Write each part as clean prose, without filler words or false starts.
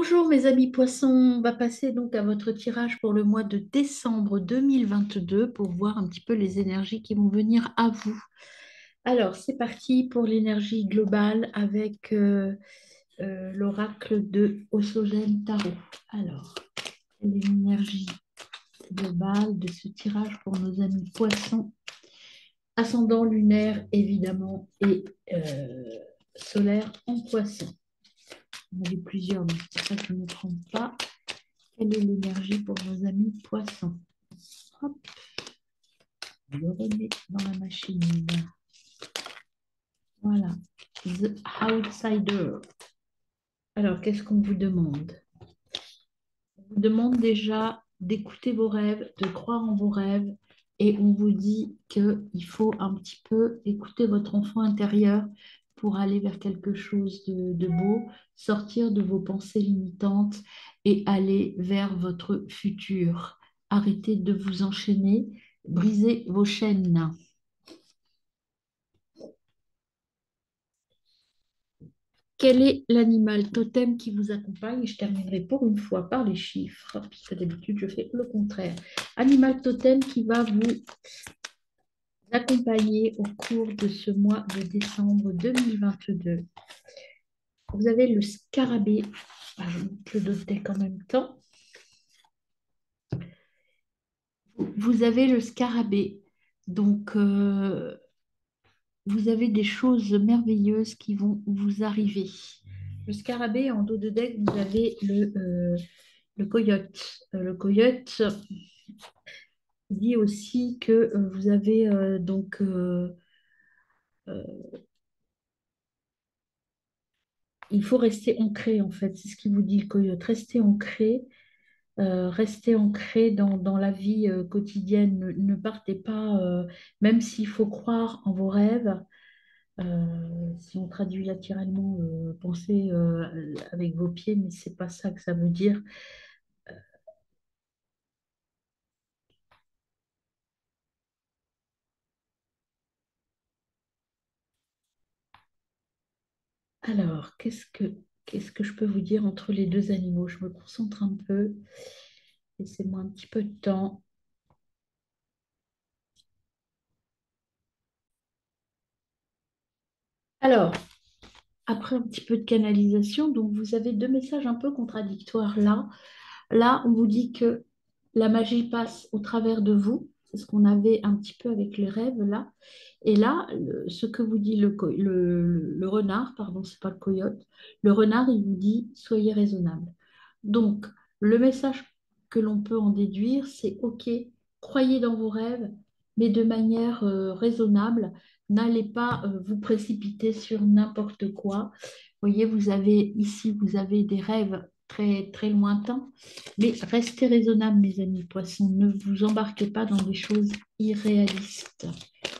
Bonjour mes amis poissons, on va passer donc à votre tirage pour le mois de décembre 2022 pour voir un petit peu les énergies qui vont venir à vous. Alors c'est parti pour l'énergie globale avec l'oracle de Osogène Tarot. Alors, quelle est l'énergie globale de ce tirage pour nos amis poissons, ascendant lunaire évidemment et solaire en poisson. Il y en avait plusieurs, donc c'est pour ça que je ne me trompe pas. Quelle est l'énergie pour nos amis poissons? Hop, je le remets dans la machine. Voilà. The Outsider. Alors, qu'est-ce qu'on vous demande? On vous demande déjà d'écouter vos rêves, de croire en vos rêves, et on vous dit qu'il faut un petit peu écouter votre enfant intérieur pour aller vers quelque chose de beau, sortir de vos pensées limitantes et aller vers votre futur. Arrêtez de vous enchaîner, brisez vos chaînes. Quel est l'animal totem qui vous accompagne? Je terminerai pour une fois par les chiffres, puisque d'habitude je fais le contraire. Animal totem qui va vous accompagner au cours de ce mois de décembre 2022. Vous avez le scarabée. Ah, je monte le dos de deck en même temps. Vous avez le scarabée. Donc, vous avez des choses merveilleuses qui vont vous arriver. Le scarabée, en dos de deck, vous avez le coyote. Le coyote dit aussi que vous avez il faut rester ancré en fait, c'est ce qu'il vous dit le coyote. Restez ancré dans la vie quotidienne. Ne partez pas, même s'il faut croire en vos rêves. Si on traduit littéralement, pensez avec vos pieds, mais c'est pas ça que ça veut dire. Alors, qu'est-ce que je peux vous dire entre les deux animaux? Je me concentre un peu. Laissez-moi un petit peu de temps. Alors, après un petit peu de canalisation, donc vous avez deux messages un peu contradictoires là. Là, on vous dit que la magie passe au travers de vous. C'est ce qu'on avait un petit peu avec les rêves là. Et là, ce que vous dit le renard, pardon, c'est pas le coyote, le renard, il vous dit soyez raisonnable. Donc, le message que l'on peut en déduire, c'est OK, croyez dans vos rêves, mais de manière raisonnable. N'allez pas vous précipiter sur n'importe quoi. Vous voyez, vous avez des rêves très, très lointains, mais restez raisonnable, mes amis poissons. Ne vous embarquez pas dans des choses irréalistes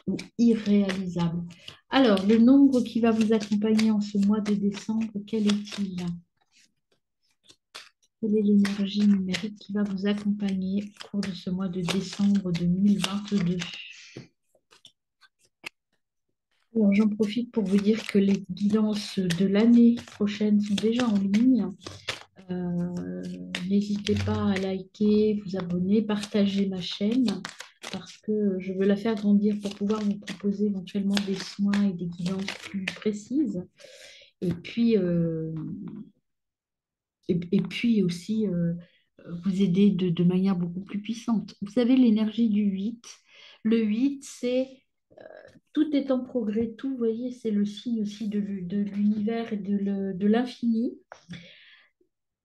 ou irréalisables. Alors, le nombre qui va vous accompagner en ce mois de décembre, quel est-il? Quelle est l'énergie numérique qui va vous accompagner au cours de ce mois de décembre 2022? Alors, j'en profite pour vous dire que les guidances de l'année prochaine sont déjà en ligne. N'hésitez pas à liker, vous abonner, partager ma chaîne parce que je veux la faire grandir pour pouvoir vous proposer éventuellement des soins et des guidances plus précises. Et puis, et puis aussi vous aider de manière beaucoup plus puissante. Vous avez l'énergie du 8. Le 8, c'est tout est en progrès, tout, vous voyez, c'est le signe aussi de l'univers et de l'infini.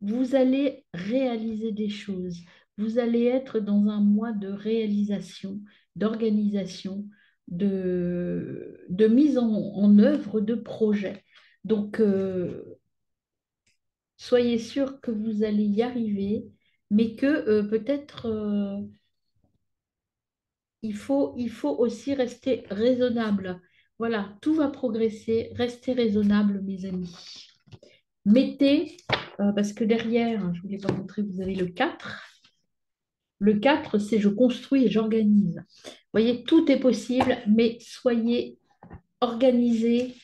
Vous allez réaliser des choses. Vous allez être dans un mois de réalisation, d'organisation, de mise en œuvre de projets. Donc, soyez sûr que vous allez y arriver, mais que peut-être il faut aussi rester raisonnable. Voilà, tout va progresser. Restez raisonnable, mes amis. Mettez, parce que derrière, je ne vous l'ai pas montré, vous avez le 4. Le 4, c'est je construis et j'organise. Vous voyez, tout est possible, mais soyez organisés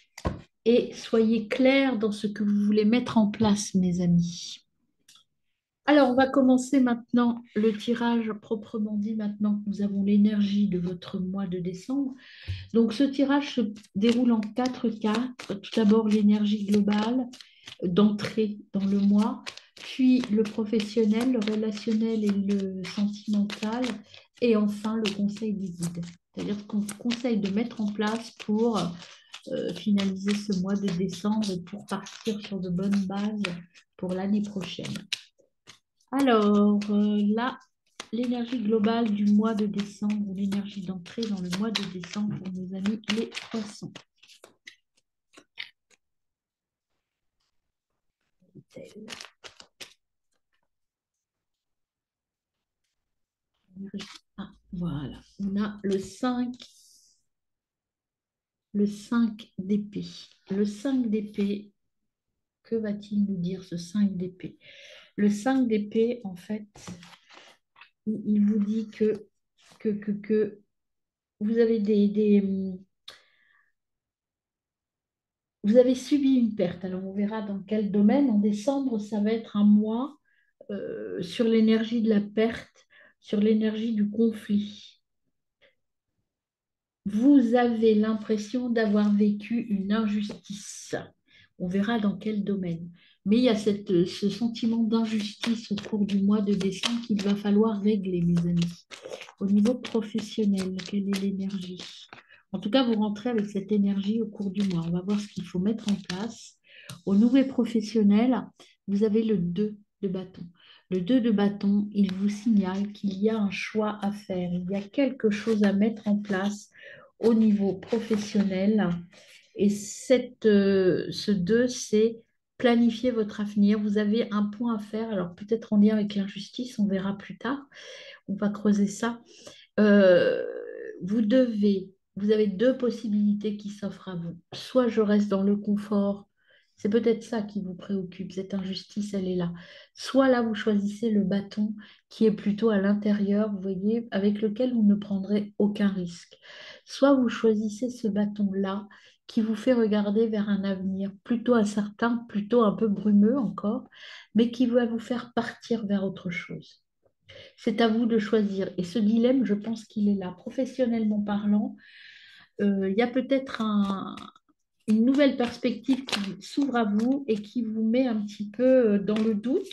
et soyez clairs dans ce que vous voulez mettre en place, mes amis. Alors, on va commencer maintenant le tirage proprement dit, maintenant que nous avons l'énergie de votre mois de décembre. Donc, ce tirage se déroule en quatre quatre. Tout d'abord, l'énergie globale d'entrée dans le mois, puis le professionnel, le relationnel et le sentimental, et enfin le conseil des guides. C'est-à-dire qu'on vous conseille de mettre en place pour finaliser ce mois de décembre et pour partir sur de bonnes bases pour l'année prochaine. Alors, là, l'énergie globale du mois de décembre, ou l'énergie d'entrée dans le mois de décembre pour nos amis les poissons. Ah, voilà, on a le 5 d'épée. Le 5 d'épée, que va-t-il nous dire ce 5 d'épée? Le 5 d'épée, en fait, il vous dit que vous avez vous avez subi une perte. Alors, on verra dans quel domaine. En décembre, ça va être un mois sur l'énergie de la perte, sur l'énergie du conflit. Vous avez l'impression d'avoir vécu une injustice. On verra dans quel domaine. Mais il y a ce sentiment d'injustice au cours du mois de décembre qu'il va falloir régler, mes amis. Au niveau professionnel, quelle est l'énergie? En tout cas, vous rentrez avec cette énergie au cours du mois. On va voir ce qu'il faut mettre en place. Au niveau professionnel, vous avez le 2 de bâton. Le 2 de bâton, il vous signale qu'il y a un choix à faire. Il y a quelque chose à mettre en place au niveau professionnel. Et ce 2, c'est planifier votre avenir. Vous avez un point à faire, alors peut-être en lien avec l'injustice, on verra plus tard, on va creuser ça. Euh, vous avez deux possibilités qui s'offrent à vous. Soit je reste dans le confort, c'est peut-être ça qui vous préoccupe, cette injustice, elle est là. Soit là, vous choisissez le bâton qui est plutôt à l'intérieur, vous voyez, avec lequel vous ne prendrez aucun risque. Soit vous choisissez ce bâton-là qui vous fait regarder vers un avenir plutôt incertain, plutôt un peu brumeux encore, mais qui va vous faire partir vers autre chose. C'est à vous de choisir. Et ce dilemme, je pense qu'il est là. Professionnellement parlant, il y a peut-être une nouvelle perspective qui s'ouvre à vous et qui vous met un petit peu dans le doute.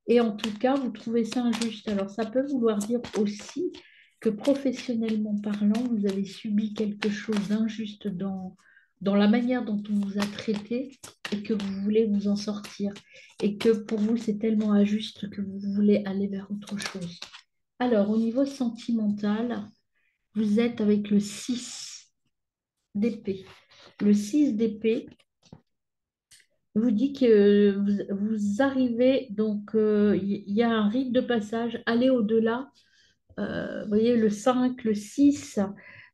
Et en tout cas, vous trouvez ça injuste. Alors, ça peut vouloir dire aussi que professionnellement parlant, vous avez subi quelque chose d'injuste dans la manière dont on vous a traité et que vous voulez vous en sortir. Et que pour vous, c'est tellement injuste que vous voulez aller vers autre chose. Alors, au niveau sentimental, vous êtes avec le 6 d'épée. Le 6 d'épée vous dit que vous arrivez, donc il y a un rite de passage, aller au-delà. Vous voyez, le 5, le 6,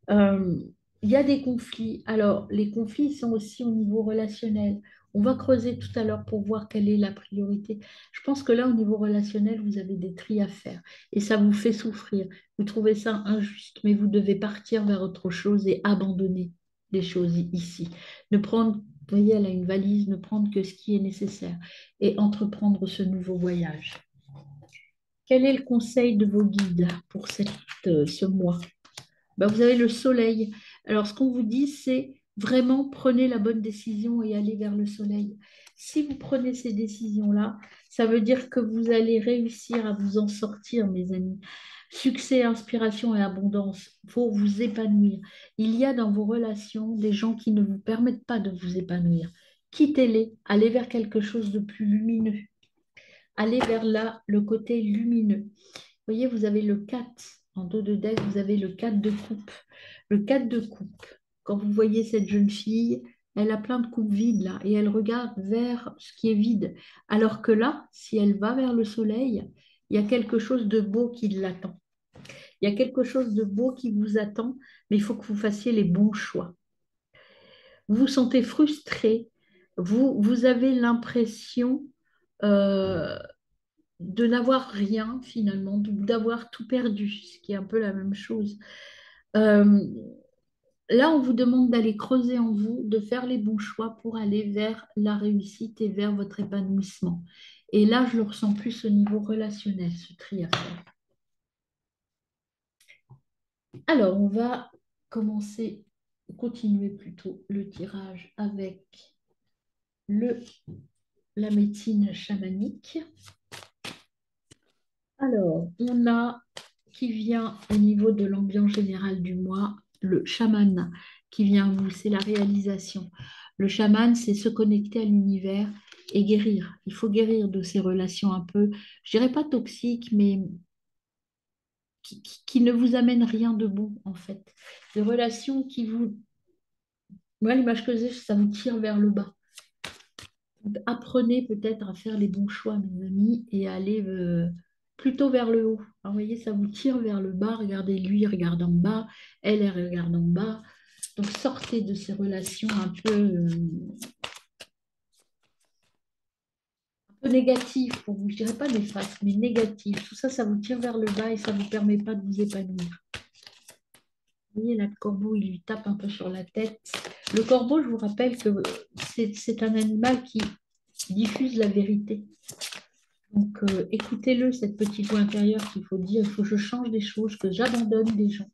euh, il y a des conflits. Alors, les conflits sont aussi au niveau relationnel. On va creuser tout à l'heure pour voir quelle est la priorité. Je pense que là, au niveau relationnel, vous avez des tris à faire et ça vous fait souffrir. Vous trouvez ça injuste, mais vous devez partir vers autre chose et abandonner les choses ici. Ne prendre, vous voyez, elle a une valise, ne prendre que ce qui est nécessaire et entreprendre ce nouveau voyage. Quel est le conseil de vos guides pour ce mois? Ben, vous avez le soleil. Alors, ce qu'on vous dit, c'est vraiment prenez la bonne décision et allez vers le soleil. Si vous prenez ces décisions-là, ça veut dire que vous allez réussir à vous en sortir, mes amis. Succès, inspiration et abondance pour vous épanouir. Il y a dans vos relations des gens qui ne vous permettent pas de vous épanouir. Quittez-les, allez vers quelque chose de plus lumineux. Allez vers là, le côté lumineux. Vous voyez, vous avez le 4 en dos de deck, vous avez le 4 de coupe. Le 4 de coupe, quand vous voyez cette jeune fille, elle a plein de coupes vides là et elle regarde vers ce qui est vide. Alors que là, si elle va vers le soleil, il y a quelque chose de beau qui l'attend. Il y a quelque chose de beau qui vous attend, mais il faut que vous fassiez les bons choix. Vous vous sentez frustré, vous avez l'impression euh, de n'avoir rien finalement, d'avoir tout perdu, ce qui est un peu la même chose. Euh, Là, on vous demande d'aller creuser en vous, de faire les bons choix pour aller vers la réussite et vers votre épanouissement. Et là, je le ressens plus au niveau relationnel, ce tri à faire. Alors, on va commencer, continuer plutôt le tirage avec le, la médecine chamanique. Alors, on a qui vient au niveau de l'ambiance générale du mois, le chaman qui vient à vous, c'est la réalisation. Le chaman, c'est se connecter à l'univers et guérir. Il faut guérir de ces relations un peu, je dirais pas toxiques, mais qui ne vous amènent rien de bon, en fait. Des relations qui vous... Moi, l'image que j'ai, ça vous tire vers le bas. Donc, apprenez peut-être à faire les bons choix, mes amis, et à aller plutôt vers le haut. Alors, vous voyez, ça vous tire vers le bas. Regardez, lui, il regarde en bas. Elle, elle regarde en bas. Donc, sortez de ces relations un peu négatives pour vous. Je dirais pas néfastes, mais négatives. Tout ça, ça vous tire vers le bas et ça ne vous permet pas de vous épanouir. Vous voyez, là, le corbeau, il lui tape un peu sur la tête. Le corbeau, je vous rappelle que c'est un animal qui diffuse la vérité. Donc, écoutez-le, cette petite voix intérieure qu'il faut dire, il faut que je change des choses, que j'abandonne des gens.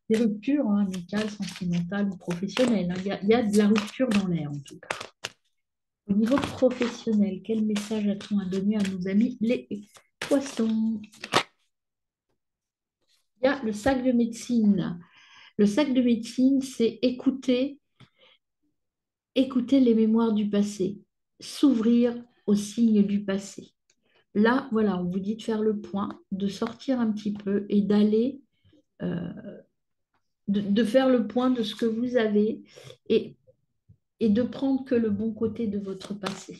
Des ruptures, hein, amicales, sentimentales ou professionnelles, hein. Il y a de la rupture dans l'air, en tout cas. Au niveau professionnel, quel message a-t-on à donner à nos amis les poissons? Il y a le sac de médecine. Le sac de médecine, c'est écouter les mémoires du passé, s'ouvrir aux signes du passé. Là, voilà, on vous dit de faire le point, de sortir un petit peu et d'aller, euh, de faire le point de ce que vous avez et, et de prendre que le bon côté de votre passé.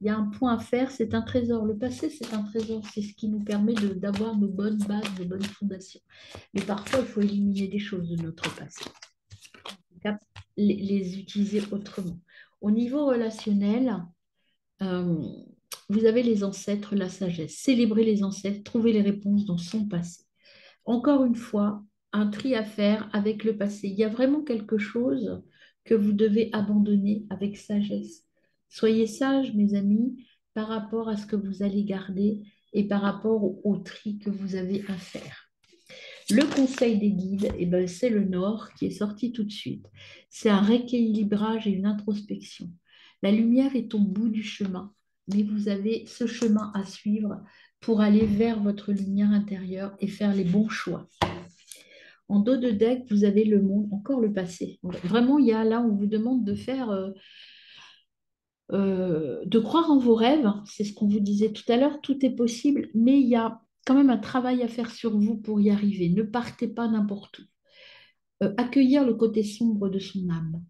Il y a un point à faire, c'est un trésor. Le passé, c'est un trésor, c'est ce qui nous permet d'avoir nos bonnes bases, nos bonnes fondations. Mais parfois, il faut éliminer des choses de notre passé. En tout cas, les utiliser autrement. Au niveau relationnel, euh, vous avez les ancêtres, la sagesse. Célébrez les ancêtres, trouvez les réponses dans son passé. Encore une fois, un tri à faire avec le passé. Il y a vraiment quelque chose que vous devez abandonner avec sagesse. Soyez sages, mes amis, par rapport à ce que vous allez garder et par rapport au tri que vous avez à faire. Le conseil des guides, eh ben, c'est le Nord qui est sorti tout de suite. C'est un rééquilibrage et une introspection. La lumière est au bout du chemin, mais vous avez ce chemin à suivre pour aller vers votre lumière intérieure et faire les bons choix. En dos de deck, vous avez le monde, encore le passé. Vraiment, il y a là, on vous demande de faire, de croire en vos rêves. C'est ce qu'on vous disait tout à l'heure. Tout est possible, mais il y a quand même un travail à faire sur vous pour y arriver. Ne partez pas n'importe où. Accueillir le côté sombre de son âme.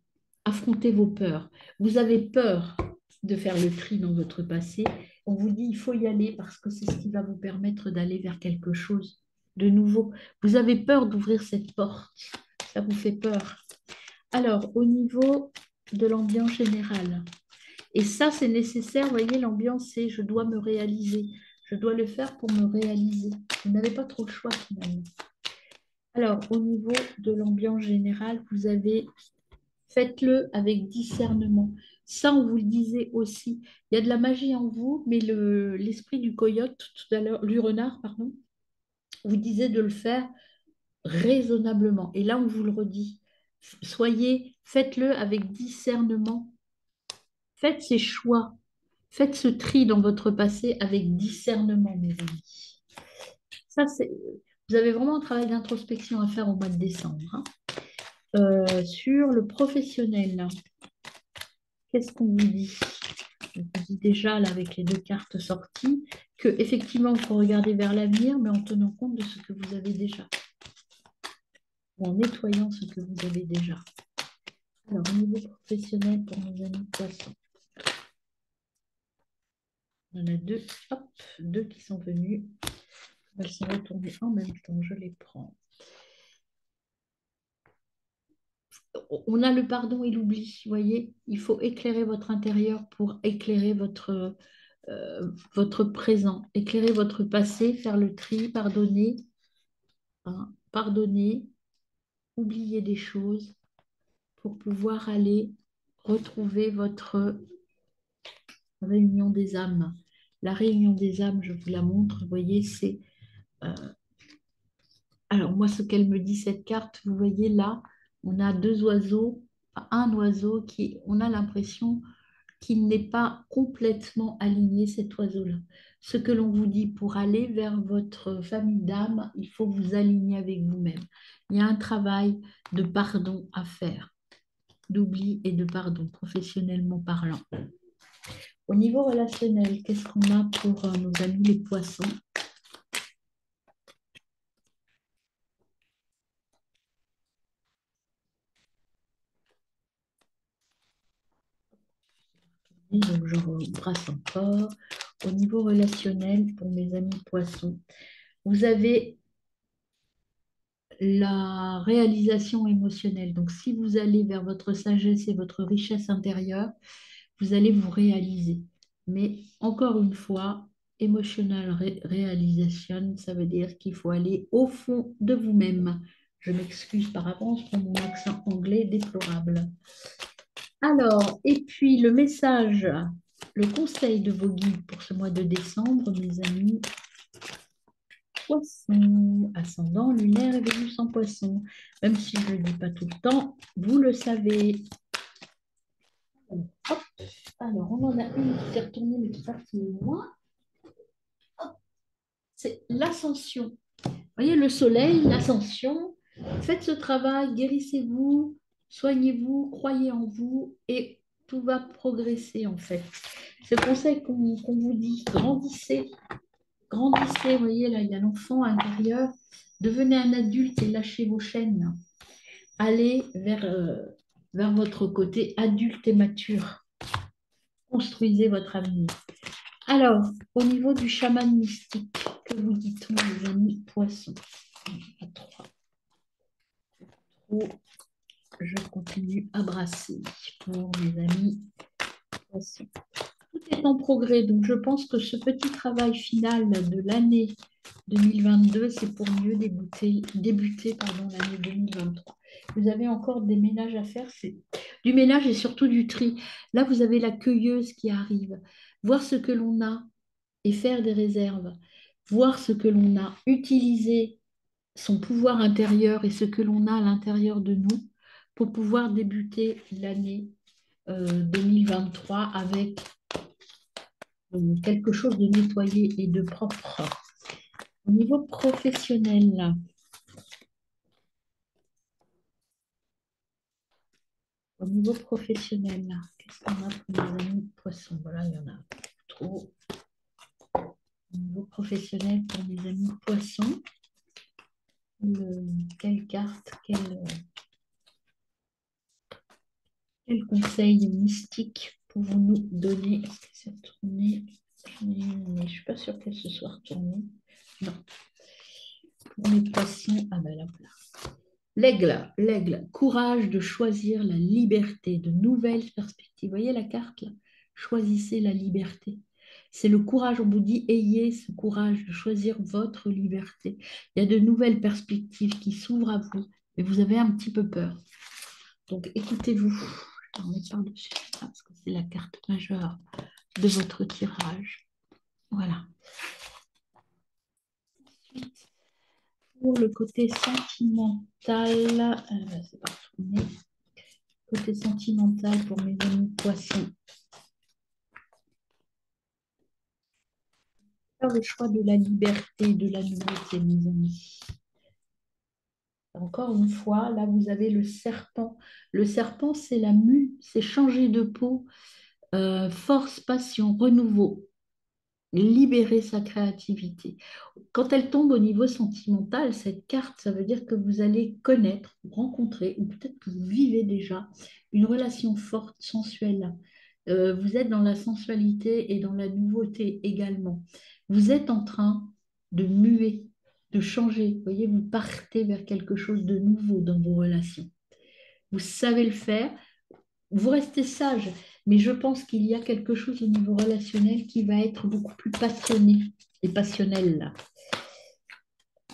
Affronter vos peurs. Vous avez peur de faire le tri dans votre passé. On vous dit il faut y aller parce que c'est ce qui va vous permettre d'aller vers quelque chose de nouveau. Vous avez peur d'ouvrir cette porte. Ça vous fait peur. Alors, au niveau de l'ambiance générale, et ça, c'est nécessaire. Vous voyez, l'ambiance, c'est je dois me réaliser. Je dois le faire pour me réaliser. Vous n'avez pas trop le choix finalement. Alors, au niveau de l'ambiance générale, vous avez faites-le avec discernement. Ça, on vous le disait aussi. Il y a de la magie en vous, mais l'esprit du coyote, tout à l'heure, du renard, pardon, vous disait de le faire raisonnablement. Et là, on vous le redit. Faites-le avec discernement. Faites ces choix. Faites ce tri dans votre passé avec discernement, mes amis. Ça, vous avez vraiment un travail d'introspection à faire au mois de décembre, hein. Sur le professionnel, qu'est-ce qu'on vous dit? On vous dit déjà, là, avec les deux cartes sorties, que effectivement, il faut regarder vers l'avenir, mais en tenant compte de ce que vous avez déjà, ou en nettoyant ce que vous avez déjà. Alors, au niveau professionnel, pour nos amis poissons, il y en a deux, hop, deux qui sont venus. Elles sont retournées en même temps, je les prends. On a le pardon et l'oubli, vous voyez, il faut éclairer votre intérieur pour éclairer votre présent, éclairer votre passé, faire le tri, pardonner, hein, pardonner, oublier des choses pour pouvoir aller retrouver votre réunion des âmes. La réunion des âmes, je vous la montre, vous voyez, c'est... euh, alors moi, ce qu'elle me dit, cette carte, vous voyez là, on a deux oiseaux, un oiseau qui, on a l'impression qu'il n'est pas complètement aligné, cet oiseau-là. Ce que l'on vous dit pour aller vers votre famille d'âme, il faut vous aligner avec vous-même. Il y a un travail de pardon à faire, d'oubli et de pardon, professionnellement parlant. Au niveau relationnel, qu'est-ce qu'on a pour nos amis les poissons? Donc, je rebrasse encore. Au niveau relationnel, pour mes amis poissons, vous avez la réalisation émotionnelle. Donc, si vous allez vers votre sagesse et votre richesse intérieure, vous allez vous réaliser. Mais encore une fois, emotional realization, ça veut dire qu'il faut aller au fond de vous-même. Je m'excuse par avance pour mon accent anglais déplorable. Alors, et puis le message, le conseil de vos guides pour ce mois de décembre, mes amis poissons, ascendant lunaire et Vénus en poisson. Même si je ne le dis pas tout le temps, vous le savez. Hop. Alors, on en a une qui s'est retournée, mais qui est partie loin. C'est l'ascension. Vous voyez, le soleil, l'ascension. Faites ce travail, guérissez-vous, soignez-vous, croyez en vous et tout va progresser en fait. Ce conseil qu'on vous dit, grandissez, grandissez. Vous voyez, là, il y a l'enfant intérieur. Devenez un adulte et lâchez vos chaînes. Allez vers votre côté adulte et mature. Construisez votre avenir. Alors, au niveau du chaman mystique, que vous dit-on, les amis poissons? À 3. Je continue à brasser pour mes amis poissons. Tout est en progrès, donc je pense que ce petit travail final de l'année 2022, c'est pour mieux débuter l'année 2023. Vous avez encore des ménages à faire, c'est du ménage et surtout du tri. Là, vous avez la cueilleuse qui arrive, voir ce que l'on a et faire des réserves, voir ce que l'on a, utiliser son pouvoir intérieur et ce que l'on a à l'intérieur de nous pour pouvoir débuter l'année 2023 avec quelque chose de nettoyé et de propre. Au niveau professionnel, qu'est-ce qu'on a pour les amis poissons? Voilà, il y en a trop. Au niveau professionnel pour mes amis poissons, quelle carte, quel conseil mystique pouvons-nous donner? Est-ce que c'est retourné? Je ne suis pas sûre qu'elle se soit retournée. Non. Pour mes poissons, ah ben là, voilà. L'aigle, courage de choisir la liberté, de nouvelles perspectives. Vous voyez la carte là? Choisissez la liberté. C'est le courage, on vous dit, ayez ce courage de choisir votre liberté. Il y a de nouvelles perspectives qui s'ouvrent à vous, mais vous avez un petit peu peur. Donc écoutez-vous. Je vais en mettre par-dessus parce que c'est la carte majeure de votre tirage. Voilà. Ensuite, pour le côté sentimental, c'est pas retourné. Côté sentimental pour mes amis poissons. Faire le choix de la liberté, de la nouveauté, mes amis. Encore une fois, là, vous avez le serpent. Le serpent, c'est la mue, c'est changer de peau, force, passion, renouveau, libérer sa créativité. Quand elle tombe au niveau sentimental, cette carte, ça veut dire que vous allez connaître, rencontrer, ou peut-être que vous vivez déjà une relation forte, sensuelle. Vous êtes dans la sensualité et dans la nouveauté également. Vous êtes en train de muer, de changer. Vous voyez, vous partez vers quelque chose de nouveau dans vos relations. Vous savez le faire, vous restez sage, mais je pense qu'il y a quelque chose au niveau relationnel qui va être beaucoup plus passionné et passionnel là.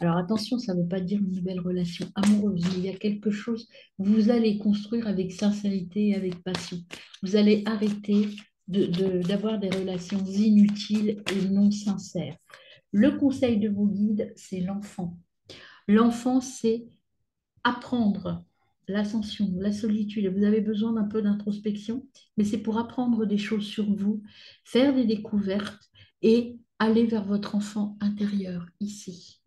Alors attention, ça ne veut pas dire une nouvelle relation amoureuse, mais il y a quelque chose que vous allez construire avec sincérité et avec passion. Vous allez arrêter d'avoir des relations inutiles et non sincères. Le conseil de vos guides, c'est l'enfant. L'enfant, c'est apprendre l'ascension, la solitude. Vous avez besoin d'un peu d'introspection, mais c'est pour apprendre des choses sur vous, faire des découvertes et aller vers votre enfant intérieur ici.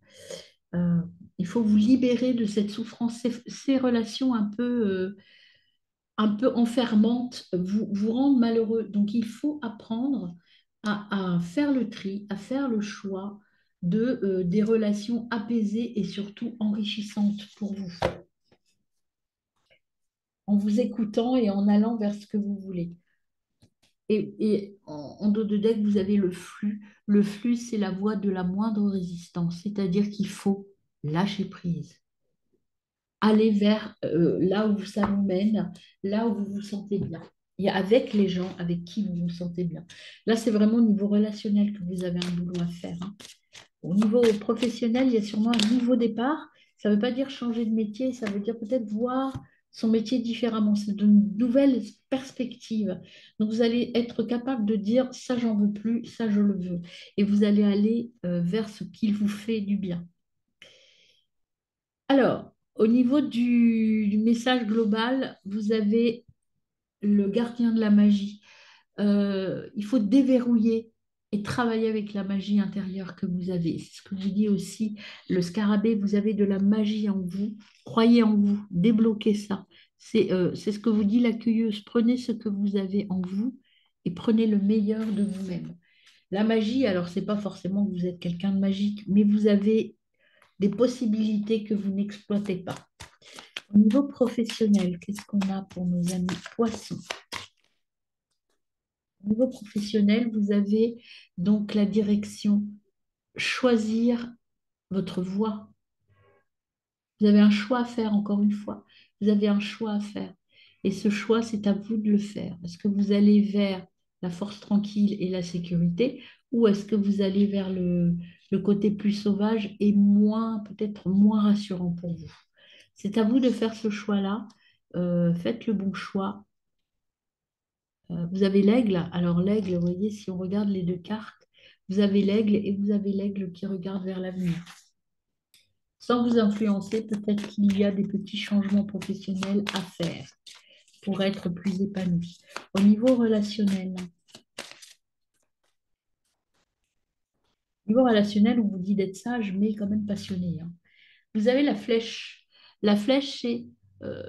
Euh, il faut vous libérer de cette souffrance. Ces relations un peu enfermantes vous rendent malheureux. Donc, il faut apprendre à faire le tri, à faire le choix des relations apaisées et surtout enrichissantes pour vous, en vous écoutant et en allant vers ce que vous voulez. Et en dos de deck, vous avez le flux. Le flux, c'est la voie de la moindre résistance, c'est-à-dire qu'il faut lâcher prise, aller vers là où ça vous mène, là où vous vous sentez bien. Et avec les gens avec qui vous vous sentez bien. Là, c'est vraiment au niveau relationnel que vous avez un boulot à faire, hein. Au niveau professionnel, il y a sûrement un nouveau départ. Ça ne veut pas dire changer de métier, ça veut dire peut-être voir son métier différemment. C'est de nouvelles perspectives. Donc, vous allez être capable de dire ça, j'en veux plus, ça, je le veux. Et vous allez aller vers ce qui vous fait du bien. Alors, au niveau du message global, vous avez le gardien de la magie. Il faut déverrouiller et travailler avec la magie intérieure que vous avez. C'est ce que vous dit aussi le scarabée, vous avez de la magie en vous. Croyez en vous, débloquez ça. C'est ce que vous dit la cueilleuse. Prenez ce que vous avez en vous et prenez le meilleur de vous-même. La magie, alors, c'est pas forcément que vous êtes quelqu'un de magique, mais vous avez des possibilités que vous n'exploitez pas. Au niveau professionnel, qu'est-ce qu'on a pour nos amis poissons? Au niveau professionnel, vous avez donc la direction, choisir votre voie. Vous avez un choix à faire, encore une fois. Vous avez un choix à faire. Et ce choix, c'est à vous de le faire. Est-ce que vous allez vers la force tranquille et la sécurité, ou est-ce que vous allez vers le côté plus sauvage et moins, peut-être moins rassurant pour vous? C'est à vous de faire ce choix-là. Faites le bon choix. Vous avez l'aigle. Alors l'aigle, vous voyez, si on regarde les deux cartes, vous avez l'aigle et vous avez l'aigle qui regarde vers l'avenir. Sans vous influencer, peut-être qu'il y a des petits changements professionnels à faire pour être plus épanoui. Au niveau relationnel, on vous dit d'être sage, mais quand même passionné, hein. Vous avez la flèche. La flèche, c'est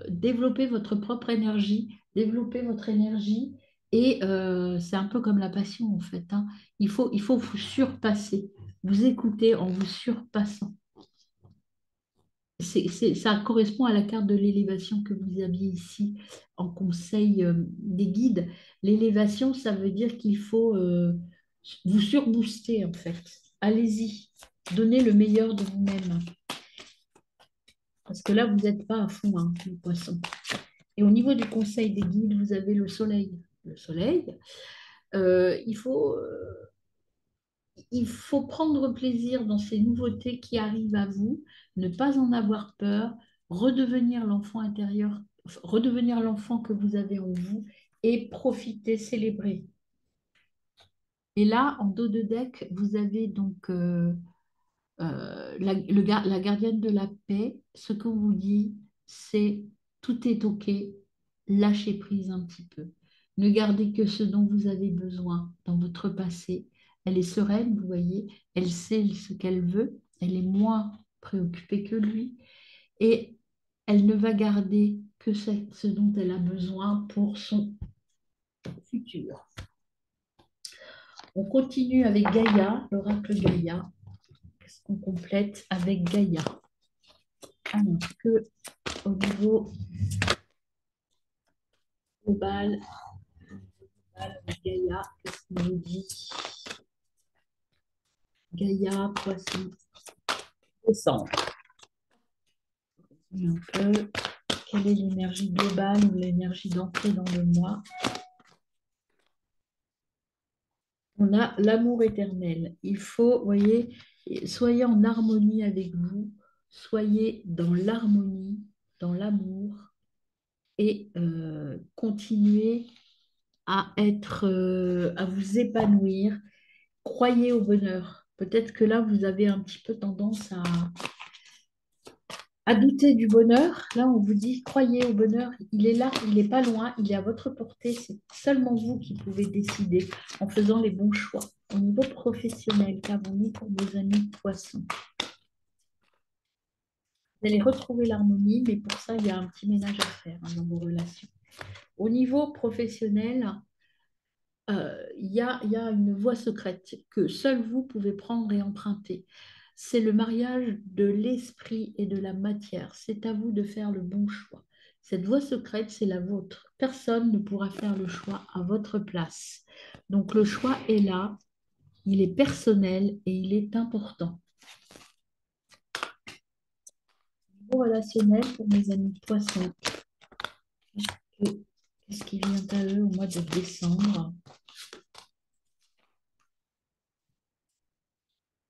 développer votre propre énergie, développer votre énergie. Et c'est un peu comme la passion, en fait, hein. Il faut vous surpasser, vous écouter en vous surpassant. Ça correspond à la carte de l'élévation que vous aviez ici en conseil des guides. L'élévation, ça veut dire qu'il faut vous surbooster, en fait. Allez-y, donnez le meilleur de vous-même. Parce que là, vous n'êtes pas à fond, hein, les poissons. Et au niveau du conseil des guides, vous avez le soleil. Le soleil, euh, il faut, euh, il faut prendre plaisir dans ces nouveautés qui arrivent à vous, ne pas en avoir peur, redevenir l'enfant intérieur, redevenir l'enfant que vous avez en vous et profiter, célébrer. Et là, en dos de deck, vous avez donc la gardienne de la paix. Ce qu'on vous dit, c'est tout est OK, lâchez prise un petit peu. Ne gardez que ce dont vous avez besoin dans votre passé. Elle est sereine, vous voyez, elle sait ce qu'elle veut, elle est moins préoccupée que lui et elle ne va garder que ce dont elle a besoin pour son futur. On continue avec Gaïa, l'oracle Gaïa. Qu'est-ce qu'on complète avec Gaïa? Alors que au niveau global, avec Gaïa, qu'est-ce qu'on nous dit? Gaïa, poisson, décembre. Un peu, quelle est l'énergie globale ou l'énergie d'entrée dans le mois? On a l'amour éternel. Il faut, vous voyez, soyez en harmonie avec vous, soyez dans l'harmonie, dans l'amour et continuez à être, à vous épanouir. Croyez au bonheur. Peut-être que là, vous avez un petit peu tendance à douter du bonheur. Là, on vous dit, croyez au bonheur. Il est là, il n'est pas loin, il est à votre portée. C'est seulement vous qui pouvez décider en faisant les bons choix. Au niveau professionnel, qu'avons-nous pour nos amis poissons? Vous allez retrouver l'harmonie, mais pour ça, il y a un petit ménage à faire dans vos relations. Au niveau professionnel, il y a une voie secrète que seul vous pouvez prendre et emprunter. C'est le mariage de l'esprit et de la matière. C'est à vous de faire le bon choix. Cette voie secrète, c'est la vôtre. Personne ne pourra faire le choix à votre place. Donc le choix est là, il est personnel et il est important. Au relationnel pour mes amis poissons, qu'est-ce qui vient à eux au mois de décembre?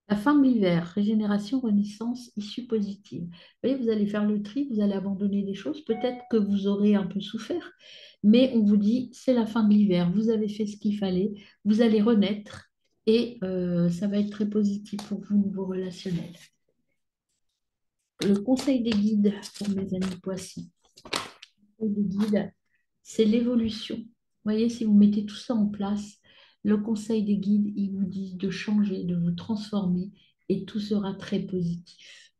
La fin de l'hiver, régénération, renaissance, issue positive. Vous voyez, vous allez faire le tri, vous allez abandonner des choses. Peut-être que vous aurez un peu souffert, mais on vous dit, c'est la fin de l'hiver, vous avez fait ce qu'il fallait, vous allez renaître et ça va être très positif pour vous au niveau relationnel. Le conseil des guides pour mes amis poissons. Le conseil des guides, c'est l'évolution. Vous voyez, si vous mettez tout ça en place, le conseil des guides, ils vous disent de changer, de vous transformer et tout sera très positif.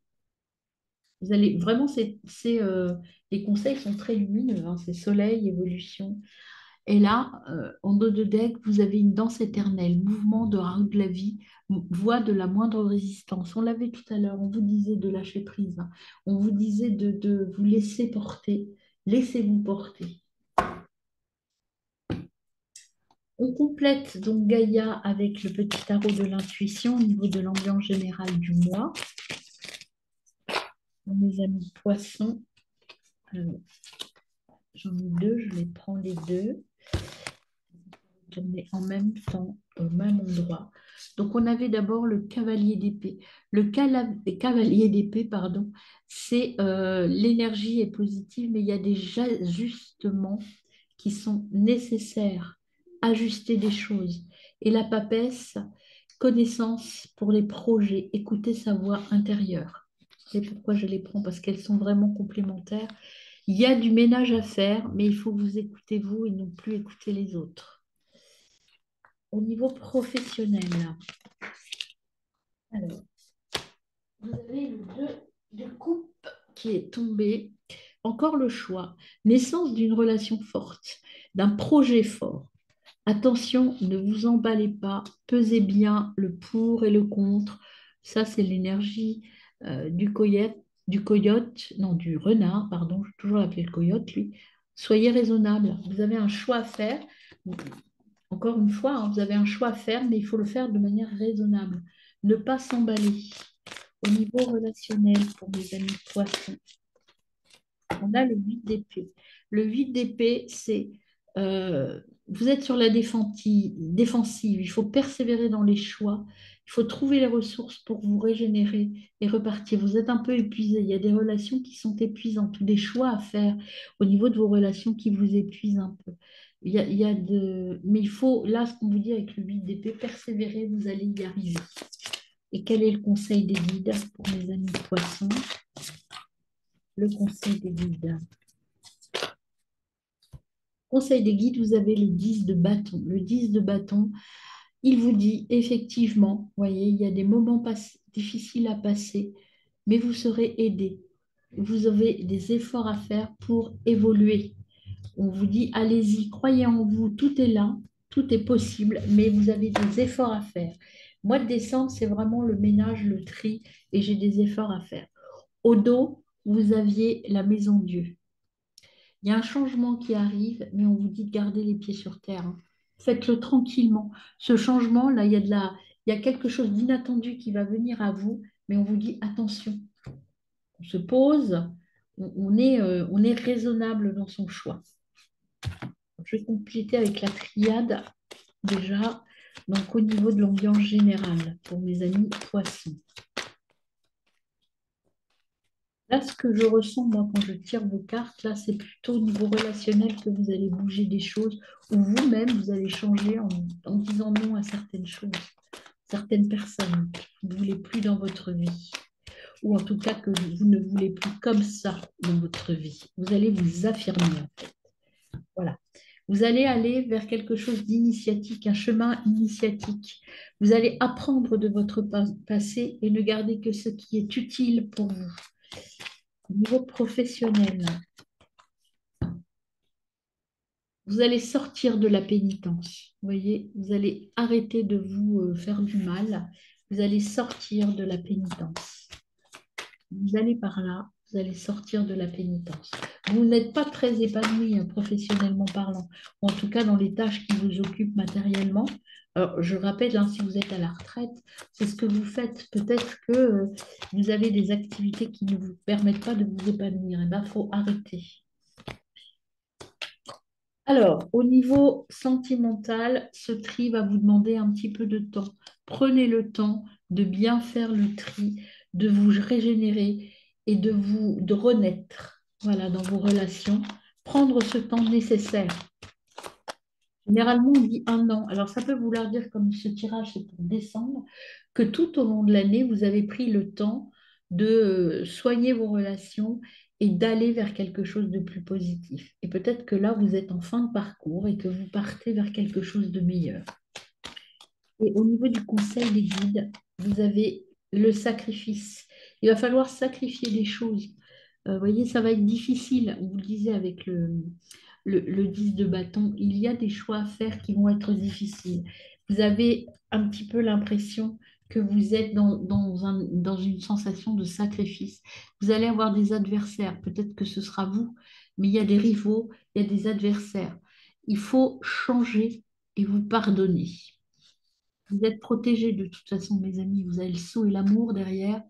Vous allez vraiment, les conseils sont très lumineux, hein, c'est soleil, évolution. Et là, en dos de deck, vous avez une danse éternelle, mouvement de la roue de la vie, voie de la moindre résistance. On l'avait tout à l'heure, on vous disait de lâcher prise, hein. On vous disait de vous laisser porter, laissez-vous porter. On complète donc Gaïa avec le petit tarot de l'intuition au niveau de l'ambiance générale du mois. Mes amis poissons, alors, j'en ai deux, je les prends les deux. Tourner en même temps au même endroit. Donc on avait d'abord le cavalier d'épée. Cavalier d'épée, pardon, c'est l'énergie est positive, mais il y a des ajustements qui sont nécessaires. Ajuster des choses. Et la papesse, connaissance pour les projets, écouter sa voix intérieure. C'est pourquoi je les prends, parce qu'elles sont vraiment complémentaires. Il y a du ménage à faire, mais il faut vous écouter vous et non plus écouter les autres. Au niveau professionnel, alors, vous avez le 2 de coupe qui est tombé. Encore le choix. Naissance d'une relation forte, d'un projet fort. Attention, ne vous emballez pas. Pesez bien le pour et le contre. Ça, c'est l'énergie du renard, pardon, je vais toujours l'appeler le coyote, lui. Soyez raisonnable. Vous avez un choix à faire. Encore une fois, hein, vous avez un choix à faire, mais il faut le faire de manière raisonnable. Ne pas s'emballer. Au niveau relationnel, pour mes amis poissons, on a le 8 d'épée. Le 8 d'épée, c'est vous êtes sur la défensive. Il faut persévérer dans les choix. Il faut trouver les ressources pour vous régénérer et repartir. Vous êtes un peu épuisé. Il y a des relations qui sont épuisantes ou des choix à faire au niveau de vos relations qui vous épuisent un peu. Mais il faut, là, ce qu'on vous dit avec le 8 d'épée, persévérer, vous allez y arriver. Et quel est le conseil des guides pour mes amis poissons? Le conseil des guides. Conseil des guides, vous avez le 10 de bâton. Le 10 de bâton, il vous dit effectivement, voyez, il y a des moments difficiles à passer, mais vous serez aidé. Vous avez des efforts à faire pour évoluer. On vous dit, allez-y, croyez en vous, tout est là, tout est possible, mais vous avez des efforts à faire. Mois de décembre, c'est vraiment le ménage, le tri, et j'ai des efforts à faire. Au dos, vous aviez la maison Dieu. Il y a un changement qui arrive, mais on vous dit de garder les pieds sur terre, hein. Faites-le tranquillement. Ce changement-là, il y a quelque chose d'inattendu qui va venir à vous, mais on vous dit attention. On se pose, on est raisonnable dans son choix. Je vais compléter avec la triade déjà. Donc, au niveau de l'ambiance générale, pour mes amis poissons. Là, ce que je ressens, moi, quand je tire vos cartes, là, c'est plutôt au niveau relationnel que vous allez bouger des choses, ou vous-même, vous allez changer en disant non à certaines choses, certaines personnes que vous ne voulez plus dans votre vie, ou en tout cas que vous ne voulez plus comme ça dans votre vie. Vous allez vous affirmer, en fait. Voilà. Vous allez aller vers quelque chose d'initiatique, un chemin initiatique. Vous allez apprendre de votre passé et ne garder que ce qui est utile pour vous. Au niveau professionnel, vous allez sortir de la pénitence. Vous voyez, vous allez arrêter de vous faire du mal. Vous allez sortir de la pénitence. Vous allez par là, vous allez sortir de la pénitence. Vous n'êtes pas très épanoui professionnellement parlant, ou en tout cas dans les tâches qui vous occupent matériellement. Alors, je rappelle, hein, si vous êtes à la retraite, c'est ce que vous faites. Peut-être que vous avez des activités qui ne vous permettent pas de vous épanouir. Eh bien, il faut arrêter. Alors, au niveau sentimental, ce tri va vous demander un petit peu de temps. Prenez le temps de bien faire le tri, de vous régénérer et de renaître, voilà, dans vos relations. Prendre ce temps nécessaire. Généralement, on dit un an. Alors, ça peut vouloir dire, comme ce tirage, c'est pour décembre, que tout au long de l'année, vous avez pris le temps de soigner vos relations et d'aller vers quelque chose de plus positif. Et peut-être que là, vous êtes en fin de parcours et que vous partez vers quelque chose de meilleur. Et au niveau du conseil des guides, vous avez le sacrifice. Il va falloir sacrifier des choses. Vous voyez, ça va être difficile. Vous le disiez avec le 10 de bâton, il y a des choix à faire qui vont être difficiles. Vous avez un petit peu l'impression que vous êtes dans une sensation de sacrifice. Vous allez avoir des adversaires. Peut-être que ce sera vous, mais il y a des rivaux, il y a des adversaires. Il faut changer et vous pardonner. Vous êtes protégés de toute façon, mes amis. Vous avez le sceau et l'amour derrière.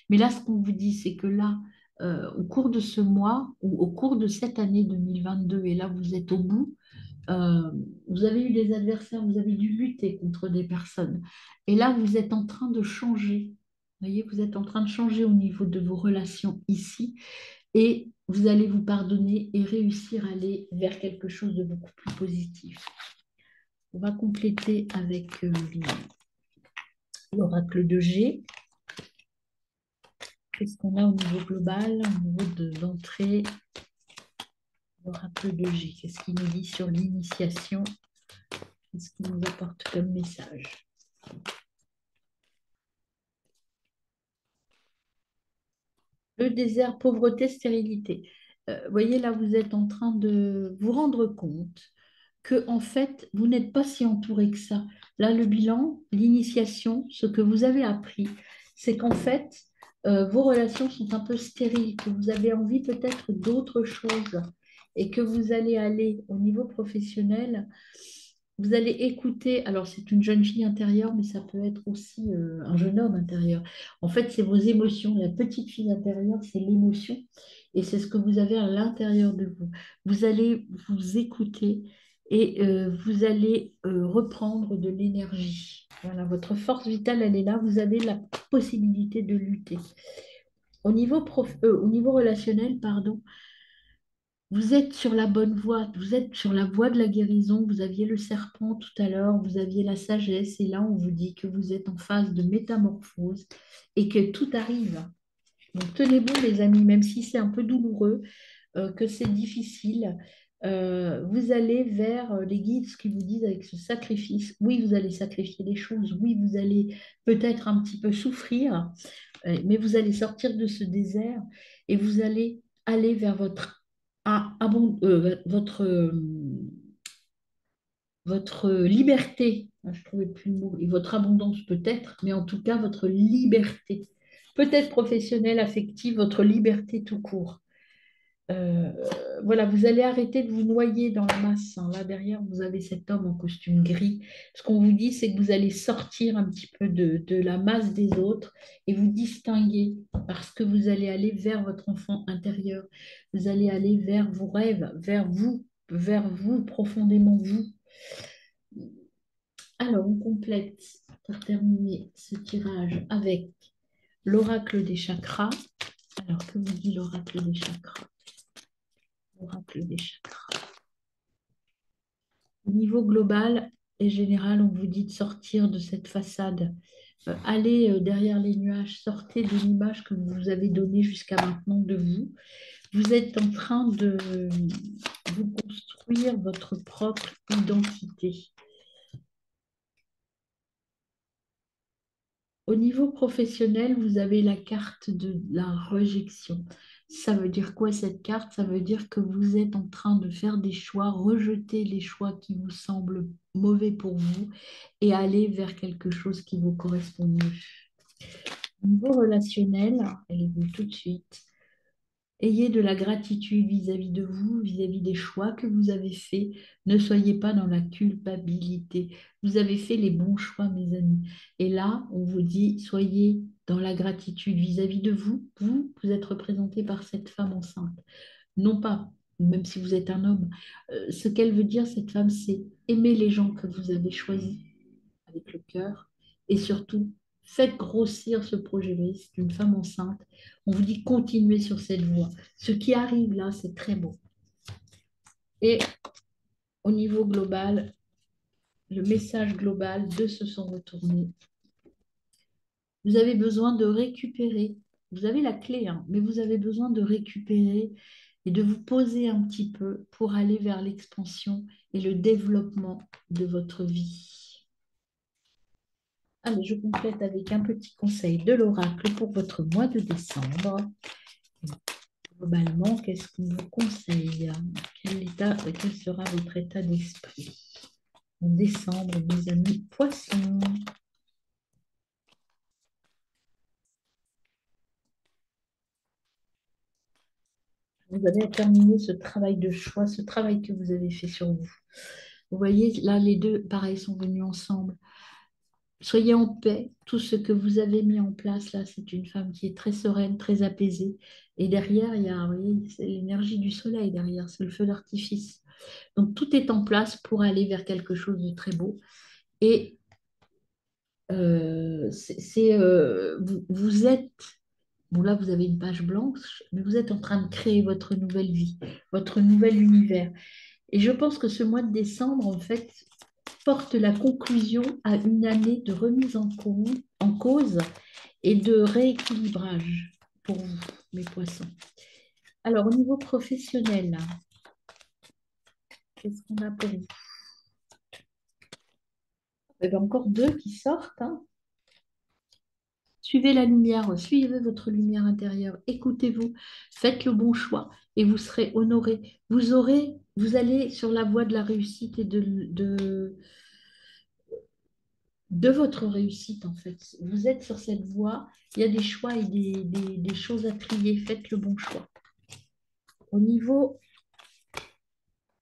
Mais là, ce qu'on vous dit, c'est que là, au cours de ce mois ou au cours de cette année 2022, et là, vous êtes au bout, vous avez eu des adversaires, vous avez dû lutter contre des personnes. Et là, vous êtes en train de changer. Vous voyez, vous êtes en train de changer au niveau de vos relations ici. Et vous allez vous pardonner et réussir à aller vers quelque chose de beaucoup plus positif. On va compléter avec l'oracle de G. Qu'est-ce qu'on a au niveau global, au niveau d'entrée, l'oracle de G? Qu'est-ce qu'il nous dit sur l'initiation? Qu'est-ce qu'il nous apporte comme message? Le désert, pauvreté, stérilité. Voyez, là, vous êtes en train de vous rendre compte que, en fait, vous n'êtes pas si entouré que ça. Là, le bilan, l'initiation, ce que vous avez appris, c'est qu'en fait, vos relations sont un peu stériles, que vous avez envie peut-être d'autre chose et que vous allez aller au niveau professionnel. Vous allez écouter, alors c'est une jeune fille intérieure, mais ça peut être aussi un jeune homme intérieur. En fait, c'est vos émotions. La petite fille intérieure, c'est l'émotion. Et c'est ce que vous avez à l'intérieur de vous. Vous allez vous écouter et vous allez reprendre de l'énergie. Voilà, votre force vitale, elle est là. Vous avez la possibilité de lutter. Au niveau relationnel, pardon, vous êtes sur la bonne voie, vous êtes sur la voie de la guérison. Vous aviez le serpent tout à l'heure, vous aviez la sagesse, et là, on vous dit que vous êtes en phase de métamorphose et que tout arrive. Donc, tenez bon, les amis, même si c'est un peu douloureux, que c'est difficile. Vous allez vers les guides, ce qu'ils vous disent avec ce sacrifice. Oui, vous allez sacrifier des choses. Oui, vous allez peut-être un petit peu souffrir, mais vous allez sortir de ce désert et vous allez aller vers votre liberté. Je ne trouvais plus le mot. Et votre abondance peut-être, mais en tout cas votre liberté. Peut-être professionnelle, affective, votre liberté tout court. Euh, voilà, vous allez arrêter de vous noyer dans la masse, hein. Là derrière, vous avez cet homme en costume gris. Ce qu'on vous dit, c'est que vous allez sortir un petit peu de la masse des autres et vous distinguer parce que vous allez aller vers votre enfant intérieur. Vous allez aller vers vos rêves, vers vous profondément vous. Alors, on complète pour terminer ce tirage avec l'oracle des chakras. Alors, que vous dit l'oracle des chakras? L'oracle des chakras. Au niveau global et général, on vous dit de sortir de cette façade. Allez derrière les nuages, sortez de l'image que vous avez donnée jusqu'à maintenant de vous. Vous êtes en train de vous construire votre propre identité. Au niveau professionnel, vous avez la carte de la rejection. Ça veut dire quoi cette carte? Ça veut dire que vous êtes en train de faire des choix, rejeter les choix qui vous semblent mauvais pour vous et aller vers quelque chose qui vous correspond mieux. Au niveau relationnel, elle est venue tout de suite. Ayez de la gratitude vis-à-vis de vous, vis-à-vis des choix que vous avez faits. Ne soyez pas dans la culpabilité. Vous avez fait les bons choix, mes amis. Et là, on vous dit, soyez dans la gratitude vis-à-vis de vous. Vous êtes représenté par cette femme enceinte. Non pas, même si vous êtes un homme. Ce qu'elle veut dire, cette femme, c'est aimer les gens que vous avez choisis avec le cœur. Et surtout, faites grossir ce projet. Vous voyez, c'est une femme enceinte. On vous dit continuez sur cette voie. Ce qui arrive là, c'est très beau. Et au niveau global, le message global, deux se sont retournés. Vous avez besoin de récupérer. Vous avez la clé, hein, mais vous avez besoin de récupérer et de vous poser un petit peu pour aller vers l'expansion et le développement de votre vie. Allez, je complète avec un petit conseil de l'oracle pour votre mois de décembre. Globalement, qu'est-ce qu'on vous conseille? Quel sera votre état d'esprit en décembre, mes amis poissons? Vous avez terminé ce travail de choix, ce travail que vous avez fait sur vous. Vous voyez, là, les deux, pareil, sont venus ensemble. Soyez en paix. Tout ce que vous avez mis en place, là, c'est une femme qui est très sereine, très apaisée. Et derrière, il y a, vous voyez, c'est l'énergie du soleil derrière, c'est le feu d'artifice. Donc, tout est en place pour aller vers quelque chose de très beau. Et vous êtes, bon là, vous avez une page blanche, mais vous êtes en train de créer votre nouvelle vie, votre nouvel univers. Et je pense que ce mois de décembre, en fait, porte la conclusion à une année de remise en cause et de rééquilibrage pour vous, mes poissons. Alors, au niveau professionnel, là, qu'est-ce qu'on a pour vous? Il y a encore deux qui sortent, hein. Suivez la lumière, suivez votre lumière intérieure, écoutez-vous, faites le bon choix et vous serez honoré. Vous allez sur la voie de la réussite et de votre réussite, en fait. Vous êtes sur cette voie, il y a des choix et des choses à trier. Faites le bon choix. Au niveau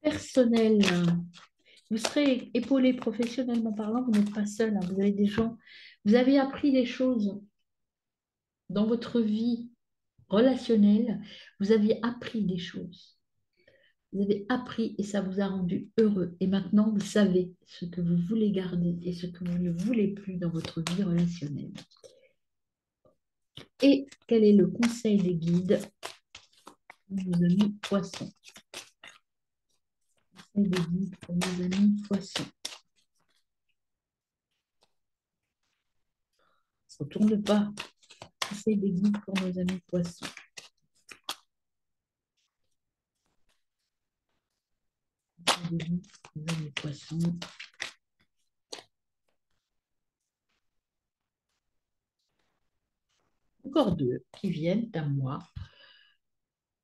personnel, vous serez épaulé professionnellement parlant, vous n'êtes pas seul, hein. Vous avez des gens, vous avez appris des choses dans votre vie relationnelle, vous aviez appris des choses. Vous avez appris et ça vous a rendu heureux. Et maintenant, vous savez ce que vous voulez garder et ce que vous ne voulez plus dans votre vie relationnelle. Et quel est le conseil des guides pour nos amis poissons? Conseil des guides pour nos amis poissons. Ça ne tourne pas. Conseil des guides pour nos amis poissons. Conseil des guides pour nos amis poissons. Encore deux qui viennent à moi.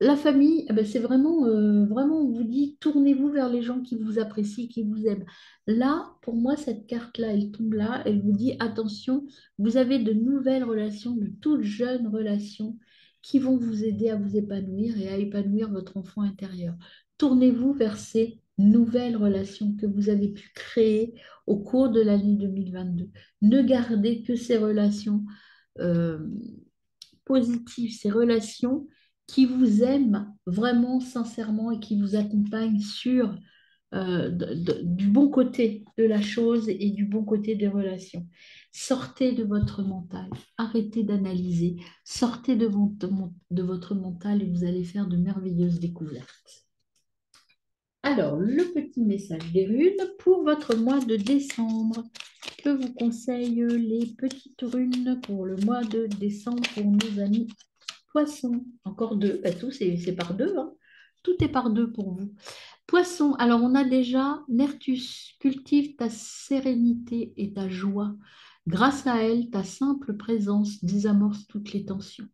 La famille, eh ben, c'est vraiment, vraiment, on vous dit, tournez-vous vers les gens qui vous apprécient, qui vous aiment. Là, pour moi, cette carte-là, elle tombe là, elle vous dit, attention, vous avez de nouvelles relations, de toutes jeunes relations qui vont vous aider à vous épanouir et à épanouir votre enfant intérieur. Tournez-vous vers ces nouvelles relations que vous avez pu créer au cours de l'année 2022. Ne gardez que ces relations. euh, positives, ces relations qui vous aiment vraiment sincèrement et qui vous accompagnent sur du bon côté de la chose et du bon côté des relations. Sortez de votre mental, arrêtez d'analyser, sortez de votre mental et vous allez faire de merveilleuses découvertes. Alors, le petit message des runes pour votre mois de décembre. Que vous conseillent les petites runes pour le mois de décembre pour nos amis poissons? Encore deux, bah, tout c'est par deux, hein. Tout est par deux pour vous. Poisson, alors on a déjà Nertus, cultive ta sérénité et ta joie. Grâce à elle, ta simple présence désamorce toutes les tensions.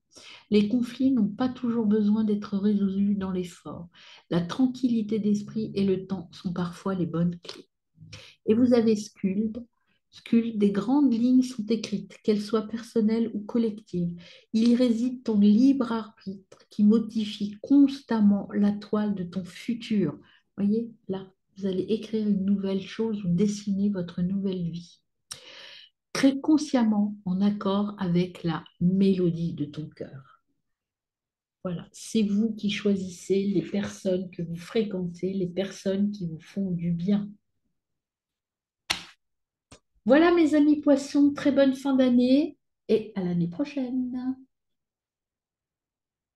Les conflits n'ont pas toujours besoin d'être résolus dans l'effort. La tranquillité d'esprit et le temps sont parfois les bonnes clés. Et vous avez Sculde. Sculde, des grandes lignes sont écrites, qu'elles soient personnelles ou collectives. Il y réside ton libre arbitre qui modifie constamment la toile de ton futur. Voyez, là, vous allez écrire une nouvelle chose ou dessiner votre nouvelle vie. Très consciemment en accord avec la mélodie de ton cœur. Voilà, c'est vous qui choisissez les personnes que vous fréquentez, les personnes qui vous font du bien. Voilà mes amis poissons, très bonne fin d'année et à l'année prochaine.